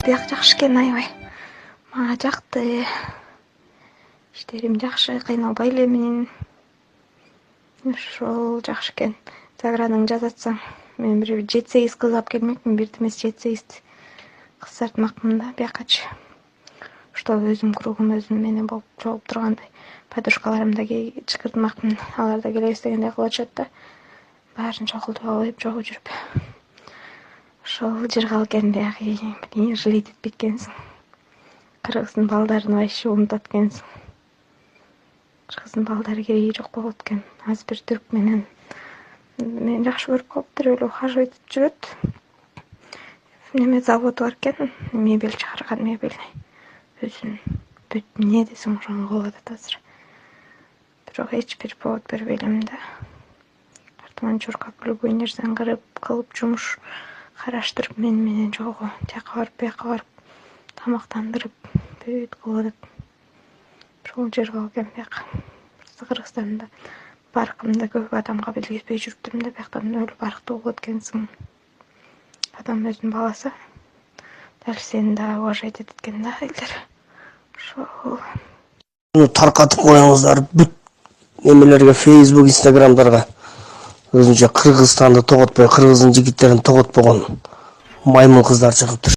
Бияк жакшы экен, аябай. Мага жакты. Иштерим жакшы, кыйналбай эле менен. Ошол жакшы экен. Заграның жазатсаң, мен бир 7-8 кыз алып келмекмин, бирди эмес 7-8 кыз тартмакмын да биякачы. Ошто өзүм кругум өзүм менен болуп чогулуп тургандай. Подружкаларым да чакыртмакмын. Алар да келебиз дегенде кылышат да. Баарын чогултуп алып жүрүп. Ошол жыргал экен баягы, мени жалеть этпейт экенсиң. Кыргыздын балдарын вообще унутат экенсиң. Кыргыздын балдары кереги жок болот экен. Азыр бир түрк менен мени жакшы көрүп калыптыр, эле ухаживать этип жүрөт. Неме заводу бар экен, мебель чыгарган, мебель. Өзүн бүт эмне десең ошону кылып атат азыр. Бирок эч бир повод бербей элем да. Артыман чуркап любой нерсени кылып жумуш караштырып менен жолго тияка барып бияка барып тамактандырып бүт кылып атат. Ошол жыргал экен бияк. Кыргызстанда баркымда көп адамга билгизбей жүрүптүрмүн да, бияктан өлү барктуу болот экенсиң. Адам өзүнүн баласы. Дал сени да уважать этет экен да элдер. Ошол. Таркатып коюңуздар бүт немелерге, Facebook, Instagramдарга. Өзүнчө Кыргызстанды тоготпой, кыргыздын жигиттерин тоготпогон маймыл кыздар чыгыптыр.